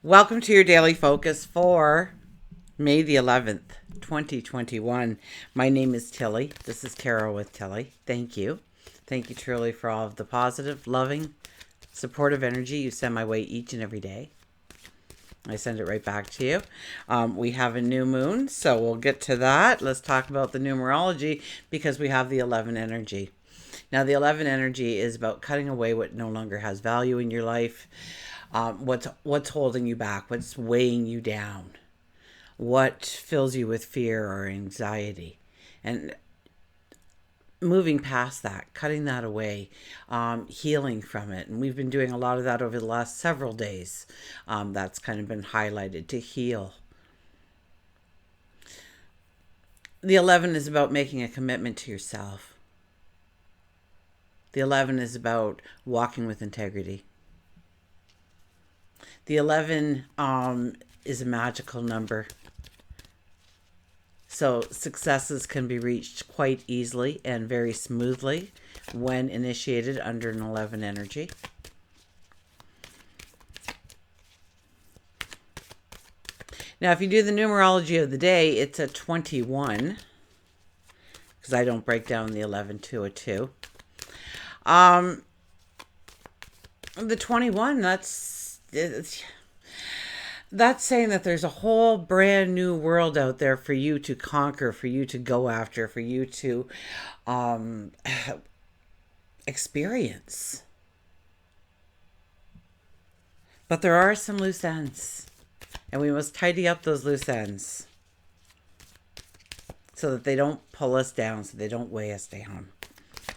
Welcome to your daily focus for May the 11th, 2021. My name is Tilly. This is Tarot with Tilly. Thank you. Thank you truly for all of the positive, loving, supportive energy you send my way each and every day. I send it right back to you. We have a new moon, so we'll get to that. Let's talk about the numerology because we have the 11 energy. Now, the 11 energy is about cutting away what no longer has value in your life. What's holding you back? What's weighing you down? What fills you with fear or anxiety? And moving past that, cutting that away, healing from it. And we've been doing a lot of that over the last several days. That's kind of been highlighted to heal. The 11 is about making a commitment to yourself. The 11 is about walking with integrity. The 11 is a magical number. So successes can be reached quite easily and very smoothly when initiated under an 11 energy. Now, if you do the numerology of the day, it's a 21, because I don't break down the 11 to a 2. The 21, that's saying that there's a whole brand new world out there for you to conquer, for you to go after, for you to experience. But there are some loose ends, and we must tidy up those loose ends so that they don't pull us down, so they don't weigh us down.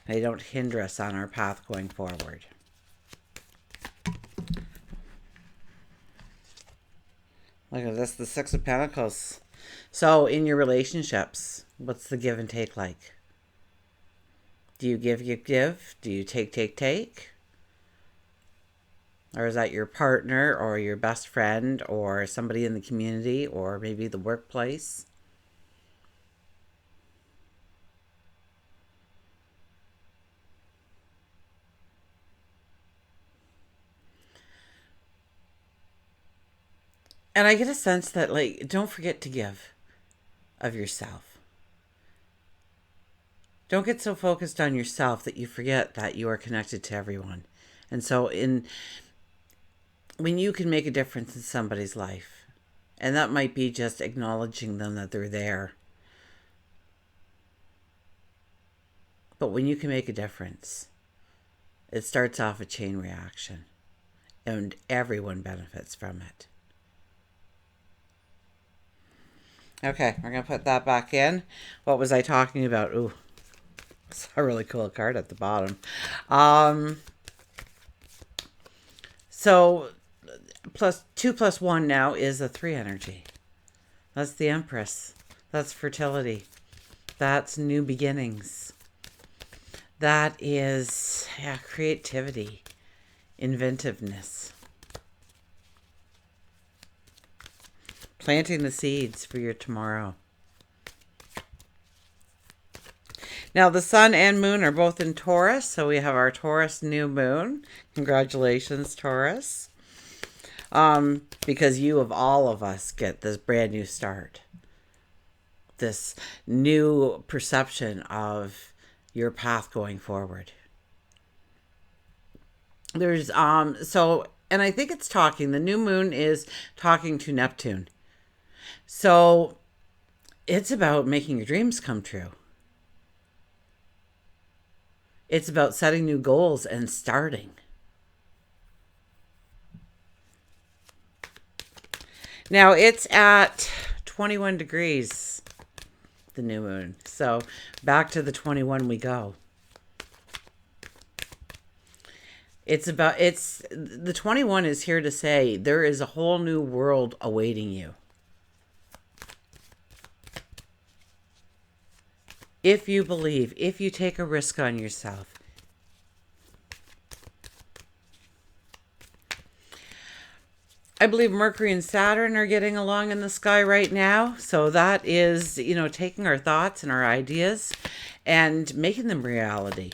They don't hinder us on our path going forward. Look at this, the Six of Pentacles. So in your relationships, what's the give and take like? Do you give? Do you take? Or is that your partner or your best friend or somebody in the community or maybe the workplace? And I get a sense that, like, don't forget to give of yourself. Don't get so focused on yourself that you forget that you are connected to everyone. And so when you can make a difference in somebody's life, and that might be just acknowledging them that they're there. But when you can make a difference, it starts off a chain reaction, and everyone benefits from it. Okay, we're going to put that back in. What was I talking about? Ooh, it's a really cool card at the bottom. So, 2 + 1 now is a 3 energy. That's the Empress. That's fertility. That's new beginnings. That is creativity, inventiveness. Planting the seeds for your tomorrow. Now, the sun and moon are both in Taurus, so we have our Taurus New Moon. Congratulations, Taurus. Because you, of all of us, get this brand new start. This new perception of your path going forward. There's, and I think it's talking, the new moon is talking to Neptune. So it's about making your dreams come true. It's about setting new goals and starting. Now it's at 21 degrees, the new moon. So back to the 21 we go. The 21 is here to say there is a whole new world awaiting you. If you believe, if you take a risk on yourself. I believe Mercury and Saturn are getting along in the sky right now. So that is, taking our thoughts and our ideas and making them reality.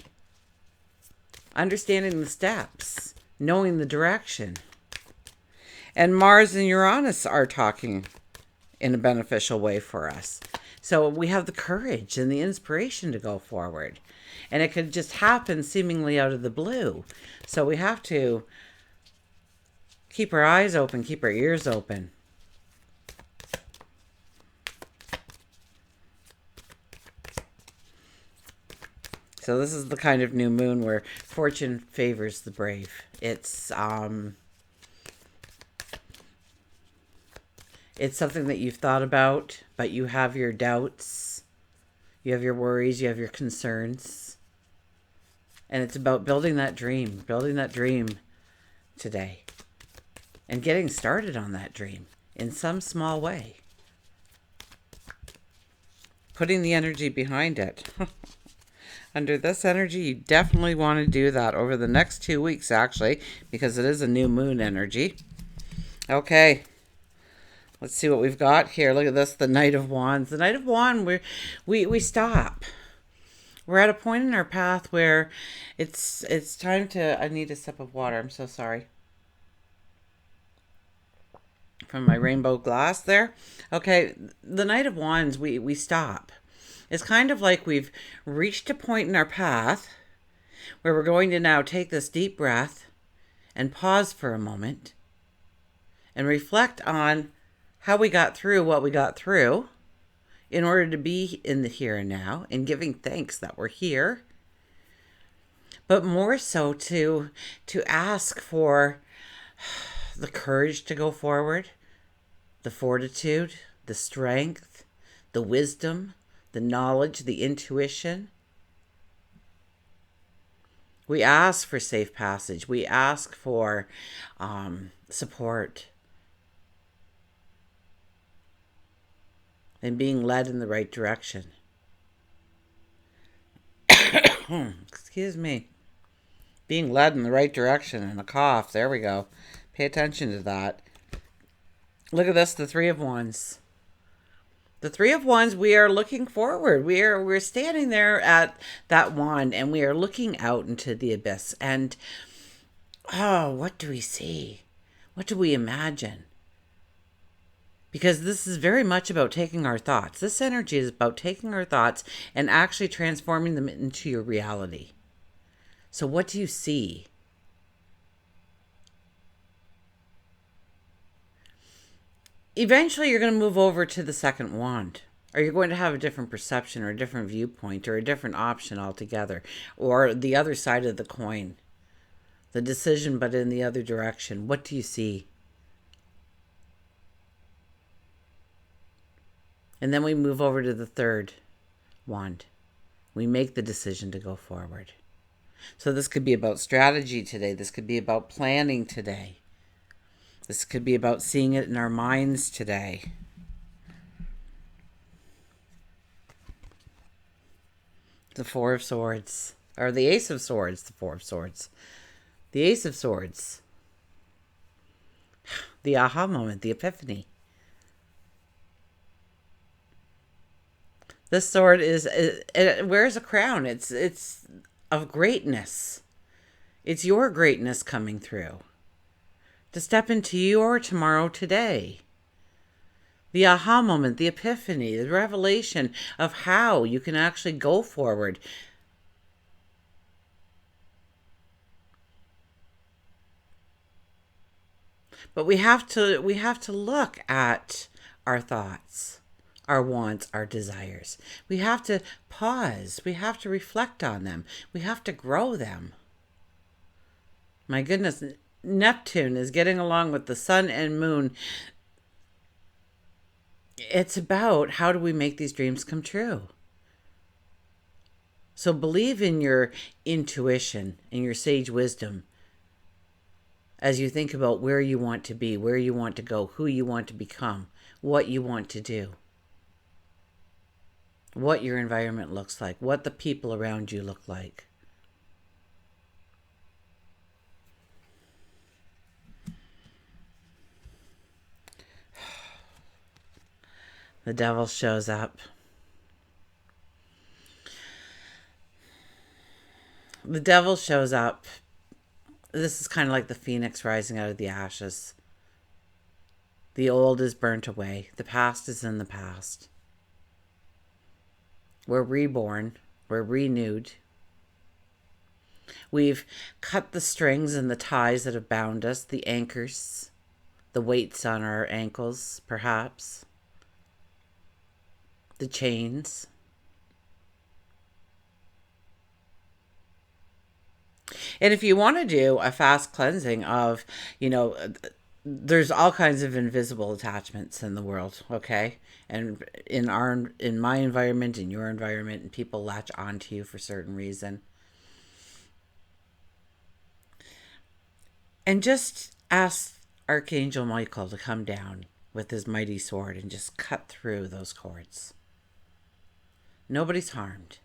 Understanding the steps, knowing the direction. And Mars and Uranus are talking in a beneficial way for us. So we have the courage and the inspiration to go forward. And it could just happen seemingly out of the blue. So we have to keep our eyes open, keep our ears open. So this is the kind of new moon where fortune favors the brave. It's something that you've thought about, but you have your doubts, you have your worries, you have your concerns. And it's about building that dream today. And getting started on that dream in some small way. Putting the energy behind it. Under this energy, you definitely want to do that over the next 2 weeks, actually, because it is a new moon energy. Okay. Let's see what we've got here. Look at this, the Knight of Wands. The Knight of Wands, we stop. We're at a point in our path where it's time to... I need a sip of water. I'm so sorry. From my rainbow glass there. Okay, the Knight of Wands, we stop. It's kind of like we've reached a point in our path where we're going to now take this deep breath and pause for a moment and reflect on how we got through what we got through in order to be in the here and now and giving thanks that we're here. But more so to ask for the courage to go forward, the fortitude, the strength, the wisdom, the knowledge, the intuition. We ask for safe passage. We ask for support. And being led in the right direction. Excuse me. Being led in the right direction and a cough. There we go. Pay attention to that. Look at this, the Three of Wands. The Three of Wands, we are looking forward. We're standing there at that wand and we are looking out into the abyss. And, what do we see? What do we imagine? Because this is very much about taking our thoughts. This energy is about taking our thoughts and actually transforming them into your reality. So what do you see? Eventually, you're going to move over to the second wand. Or you're going to have a different perception or a different viewpoint or a different option altogether. Or the other side of the coin. The decision, but in the other direction. What do you see? And then we move over to the third wand. We make the decision to go forward. So this could be about strategy today. This could be about planning today. This could be about seeing it in our minds today. The Four of Swords. Or the Ace of Swords. The Four of Swords. The Ace of Swords. The aha moment. The epiphany. This sword it wears a crown. It's of greatness. It's your greatness coming through. To step into your tomorrow today. The aha moment, the epiphany, the revelation of how you can actually go forward. But we have to look at our thoughts, our wants, our desires. We have to pause. We have to reflect on them. We have to grow them. My goodness, Neptune is getting along with the sun and moon. It's about how do we make these dreams come true. So believe in your intuition and your sage wisdom as you think about where you want to be, where you want to go, who you want to become, what you want to do, what your environment looks like, what the people around you look like. The devil shows up. The devil shows up. This is kind of like the phoenix rising out of the ashes. The old is burnt away. The past is in the past. We're reborn. We're renewed. We've cut the strings and the ties that have bound us, the anchors, the weights on our ankles, perhaps, the chains. And if you want to do a fast cleansing of, there's all kinds of invisible attachments in the world, okay? And in my environment, in your environment, and people latch onto you for certain reason. And just ask Archangel Michael to come down with his mighty sword and just cut through those cords. Nobody's harmed,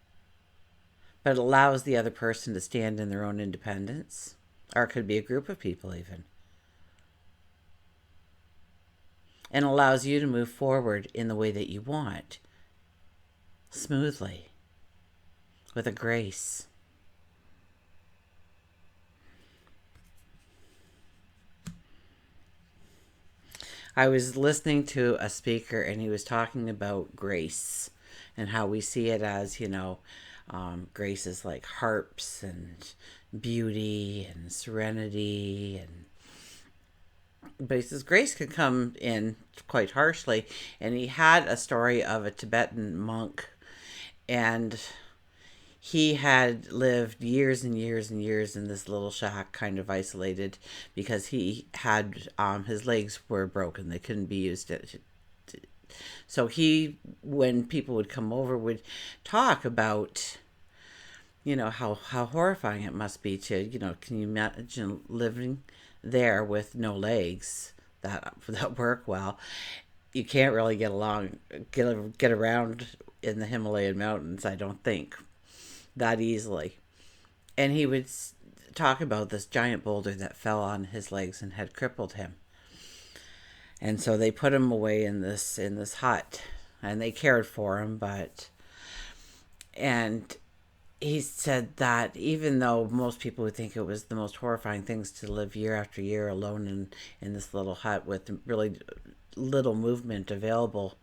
but it allows the other person to stand in their own independence, or it could be a group of people even, and allows you to move forward in the way that you want, smoothly, with a grace. I was listening to a speaker and he was talking about grace and how we see it as, grace is like harps and beauty and serenity. But he says grace can come in quite harshly. And he had a story of a Tibetan monk, and he had lived years and years and years in this little shack, kind of isolated, because he had his legs were broken. They couldn't be used. So he, when people would come over, would talk about, how horrifying it must be to, can you imagine living there with no legs that work well? You can't really get around in the Himalayan mountains, I don't think, that easily. And he would talk about this giant boulder that fell on his legs and had crippled him. And so they put him away in this hut, and they cared for him, and he said that even though most people would think it was the most horrifying things to live year after year alone in this little hut with really little movement available,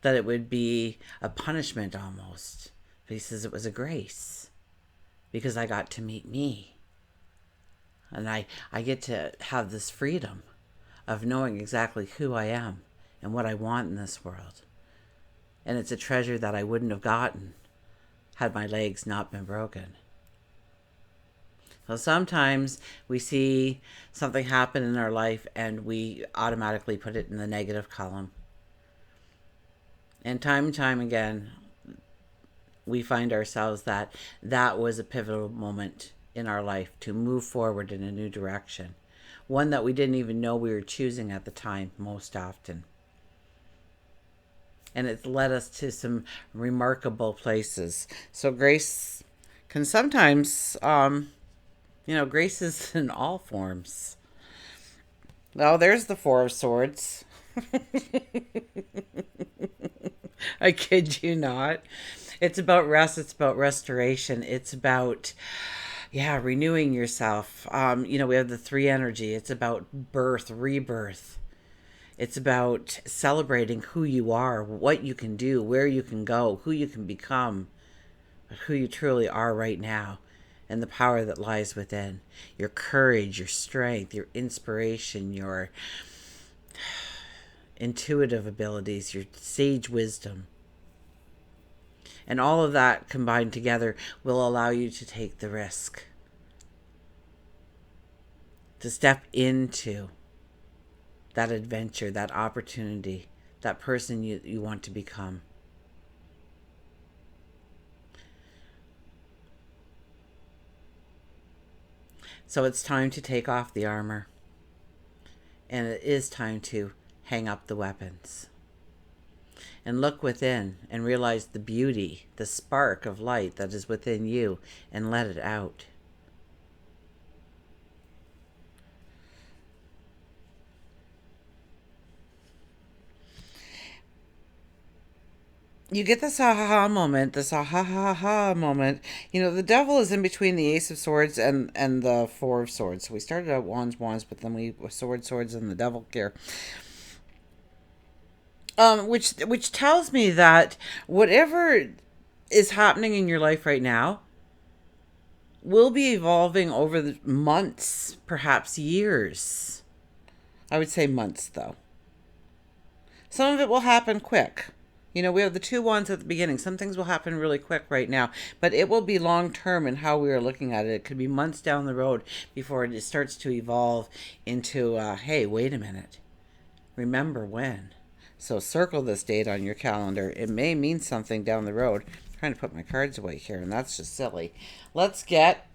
that it would be a punishment almost. But he says it was a grace, because I got to meet me. And I get to have this freedom of knowing exactly who I am and what I want in this world. And it's a treasure that I wouldn't have gotten had my legs not been broken. So sometimes we see something happen in our life and we automatically put it in the negative column. And time again, we find ourselves that was a pivotal moment in our life to move forward in a new direction. One that we didn't even know we were choosing at the time, most often. And it's led us to some remarkable places. So grace can sometimes, grace is in all forms. Oh, there's the Four of Swords. I kid you not. It's about rest. It's about restoration. It's about, renewing yourself. We have the three energy. It's about birth, rebirth. It's about celebrating who you are, what you can do, where you can go, who you can become, who you truly are right now, and the power that lies within. Your courage, your strength, your inspiration, your intuitive abilities, your sage wisdom. And all of that combined together will allow you to take the risk, to step into that adventure, that opportunity, that person you want to become. So it's time to take off the armor. And it is time to hang up the weapons. And look within and realize the beauty, the spark of light that is within you, and let it out. you get this aha moment, this aha ha ha moment. You know, the devil is in between the Ace of Swords and the Four of Swords. So we started out wands, but then we swords, and the devil here. Which tells me that whatever is happening in your life right now will be evolving over the months, perhaps years. I would say months, though. Some of it will happen quick. You know, we have the two wands at the beginning. Some things will happen really quick right now, but it will be long term in how we are looking at it. It could be months down the road before it starts to evolve into, hey, wait a minute. Remember when? So circle this date on your calendar. It may mean something down the road. I'm trying to put my cards away here, and that's just silly. Let's get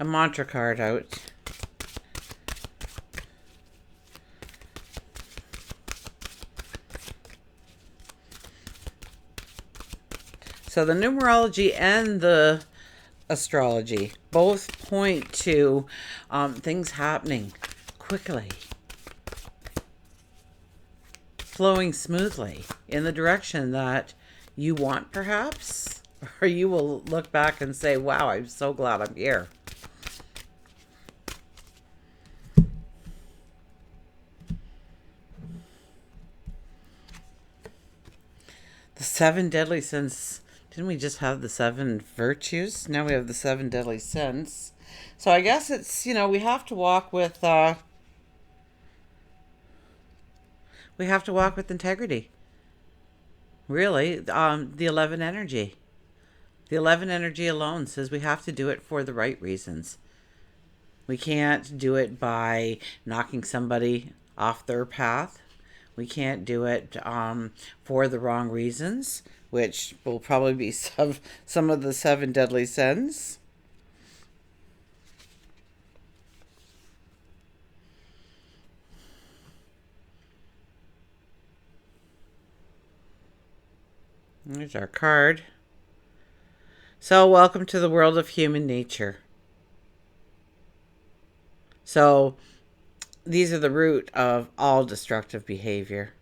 a mantra card out. So the numerology and the astrology both point to things happening quickly, flowing smoothly in the direction that you want, perhaps, or you will look back and say, wow, I'm so glad I'm here. The seven deadly sins. Didn't we just have the seven virtues? Now we have the seven deadly sins. So I guess it's, you know, we have to walk with integrity. Really, the 11 energy. The 11 energy alone says we have to do it for the right reasons. We can't do it by knocking somebody off their path. We can't do it for the wrong reasons, which will probably be some of the seven deadly sins. There's our card. So, welcome to the world of human nature. So, these are the root of all destructive behavior: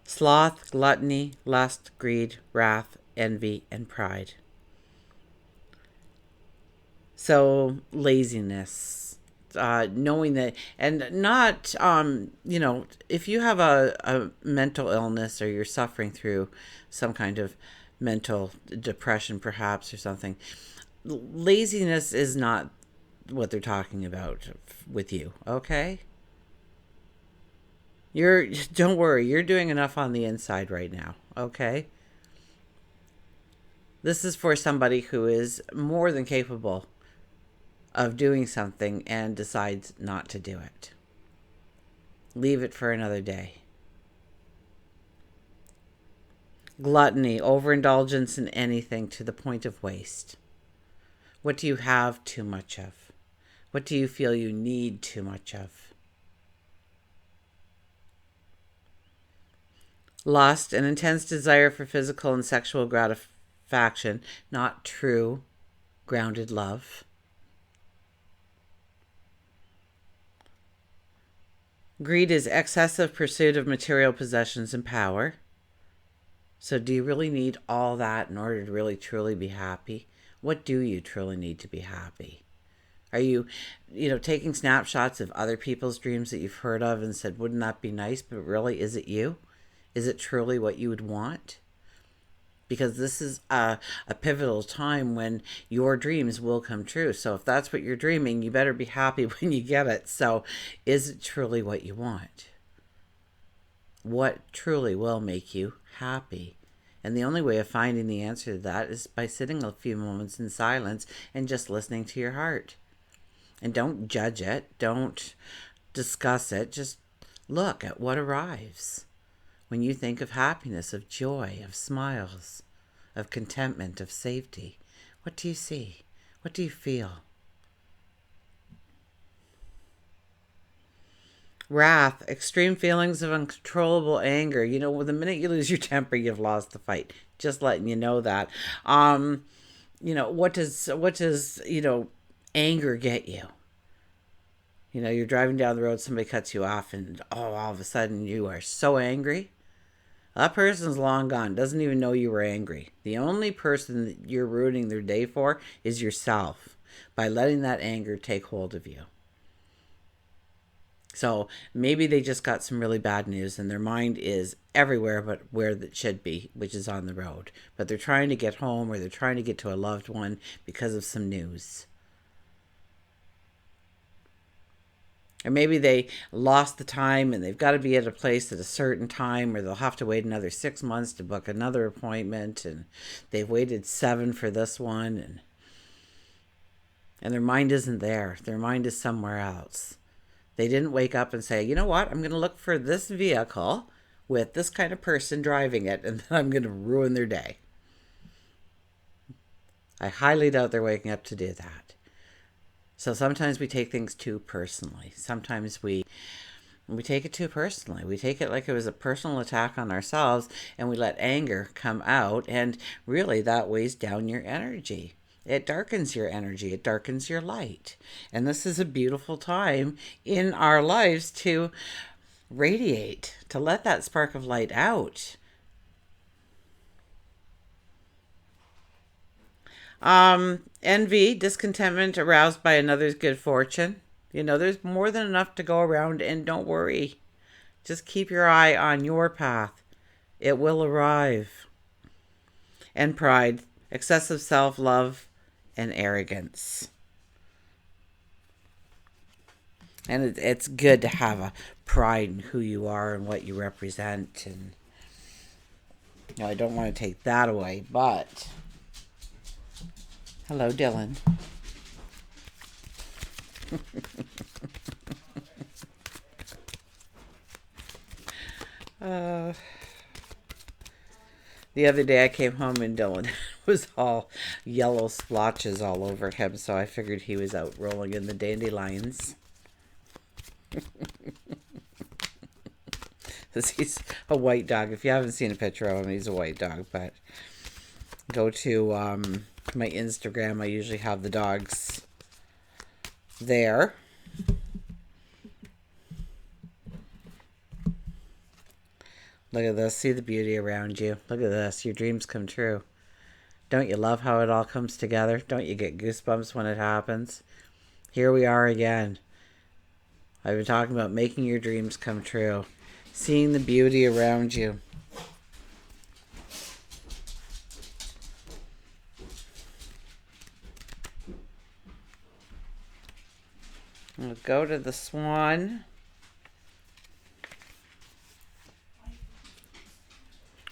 sloth, gluttony, lust, greed, wrath, envy, and pride. So laziness, knowing that, and not, you know, if you have a mental illness or you're suffering through some kind of mental depression, perhaps, or something, laziness is not what they're talking about with you, okay? Don't worry, you're doing enough on the inside right now, okay? This is for somebody who is more than capable of doing something and decides not to do it. Leave it for another day. Gluttony, overindulgence in anything to the point of waste. What do you have too much of? What do you feel you need too much of? Lust, an intense desire for physical and sexual gratification, not true, grounded love. Greed is excessive pursuit of material possessions and power. So do you really need all that in order to really truly be happy? What do you truly need to be happy? Are you, taking snapshots of other people's dreams that you've heard of and said, wouldn't that be nice? But really, is it you? Is it truly what you would want? Because this is a pivotal time when your dreams will come true. So if that's what you're dreaming, you better be happy when you get it. So is it truly what you want? What truly will make you happy? And the only way of finding the answer to that is by sitting a few moments in silence and just listening to your heart. And don't judge it. Don't discuss it. Just look at what arrives. When you think of happiness, of joy, of smiles, of contentment, of safety, what do you see? What do you feel? Wrath, extreme feelings of uncontrollable anger. The minute you lose your temper, you've lost the fight. Just letting you know that. What does anger get you? You're driving down the road, somebody cuts you off, and all of a sudden you are so angry. That person's long gone, doesn't even know you were angry. The only person that you're ruining their day for is yourself by letting that anger take hold of you. So maybe they just got some really bad news and their mind is everywhere but where it should be, which is on the road. But they're trying to get home or they're trying to get to a loved one because of some news. Or maybe they lost the time and they've got to be at a place at a certain time, or they'll have to wait another 6 months to book another appointment, and they've waited 7 for this one, and their mind isn't there. Their mind is somewhere else. They didn't wake up and say, you know what, I'm going to look for this vehicle with this kind of person driving it, and then I'm going to ruin their day. I highly doubt they're waking up to do that. So sometimes we take things too personally. Sometimes we take it too personally. We take it like it was a personal attack on ourselves, and we let anger come out, and really that weighs down your energy. It darkens your energy. It darkens your light. And this is a beautiful time in our lives to radiate, to let that spark of light out. Envy, discontentment aroused by another's good fortune. You know, there's more than enough to go around, and don't worry. Just keep your eye on your path. It will arrive. And pride, excessive self-love, and arrogance. And it's good to have a pride in who you are and what you represent. And you know, I don't want to take that away, but hello, Dylan. The other day I came home and Dylan was all yellow splotches all over him, so I figured he was out rolling in the dandelions. He's a white dog. If you haven't seen a picture of him, he's a white dog. But go to my Instagram. I usually have the dogs there. Look at this. See the beauty around you. Look at this. Your dreams come true. Don't you love how it all comes together? Don't you get goosebumps when it happens? Here we are again. I've been talking about making your dreams come true. Seeing the beauty around you. We'll go to the Swan.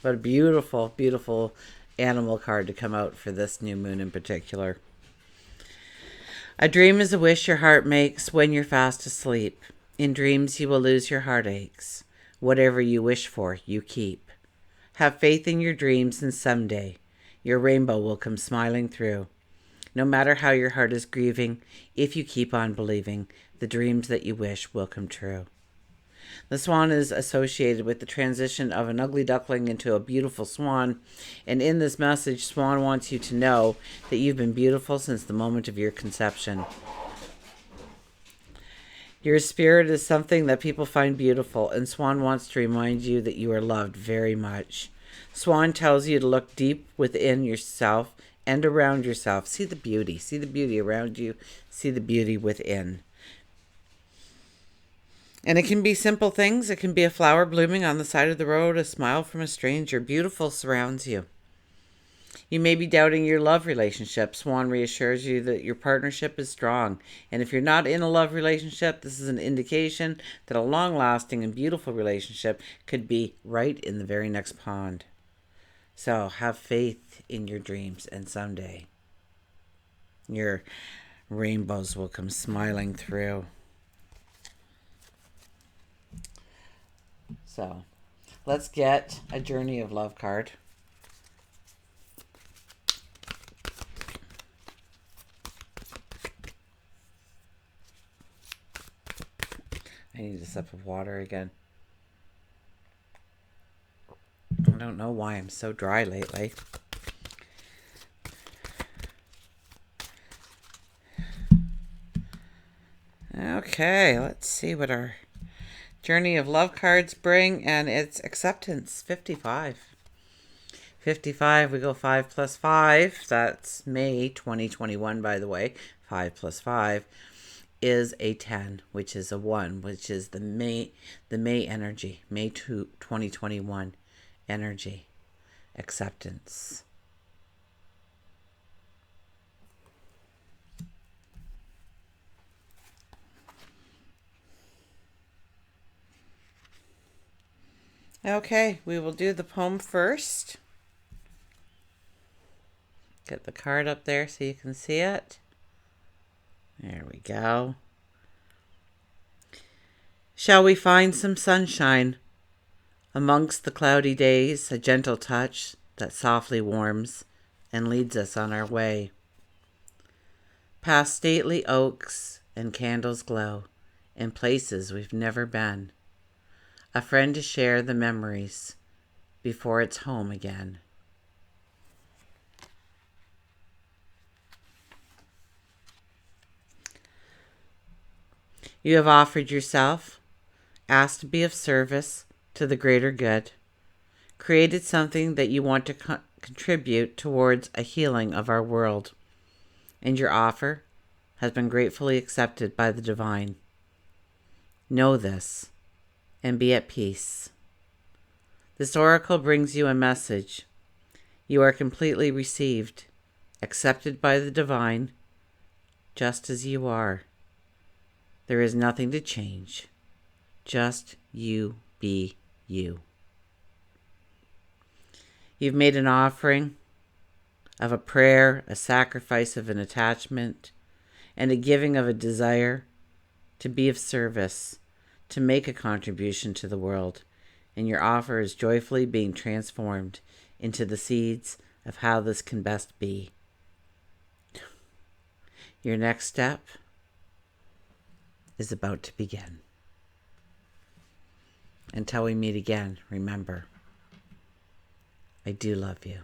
What a beautiful, beautiful animal card to come out for this new moon in particular. A dream is a wish your heart makes when you're fast asleep. In dreams you will lose your heartaches. Whatever you wish for, you keep. Have faith in your dreams, and someday your rainbow will come smiling through. No matter how your heart is grieving, if you keep on believing, the dreams that you wish will come true. The swan is associated with the transition of an ugly duckling into a beautiful swan. And in this message, Swan wants you to know that you've been beautiful since the moment of your conception. Your spirit is something that people find beautiful, and Swan wants to remind you that you are loved very much. Swan tells you to look deep within yourself and around yourself. See the beauty. See the beauty around you. See the beauty within. And it can be simple things. It can be a flower blooming on the side of the road, a smile from a stranger. Beautiful surrounds you. You may be doubting your love relationship. Swan reassures you that your partnership is strong. And if you're not in a love relationship, this is an indication that a long-lasting and beautiful relationship could be right in the very next pond. So have faith in your dreams, and someday your rainbows will come smiling through. So let's get a Journey of Love card. I need a sip of water again. I don't know why I'm so dry lately. Okay, let's see what our Journey of Love cards bring, and it's acceptance, 55. 55, we go 5 plus 5. That's May 2021, by the way. 5 plus 5 is a 10, which is a 1, which is the May energy, May 2021 energy, acceptance. Okay, we will do the poem first. Get the card up there so you can see it. There we go. Shall we find some sunshine amongst the cloudy days, a gentle touch that softly warms and leads us on our way? Past stately oaks and candles glow in places we've never been. A friend to share the memories before it's home again. You have offered yourself, asked to be of service to the greater good, created something that you want to contribute towards a healing of our world, and your offer has been gratefully accepted by the divine. Know this and be at peace. This oracle brings you a message. You are completely received, accepted by the divine, just as you are. There is nothing to change. Just you be you. You've made an offering of a prayer, a sacrifice of an attachment, and a giving of a desire to be of service, to make a contribution to the world, and your offer is joyfully being transformed into the seeds of how this can best be. Your next step is about to begin. Until we meet again, remember, I do love you.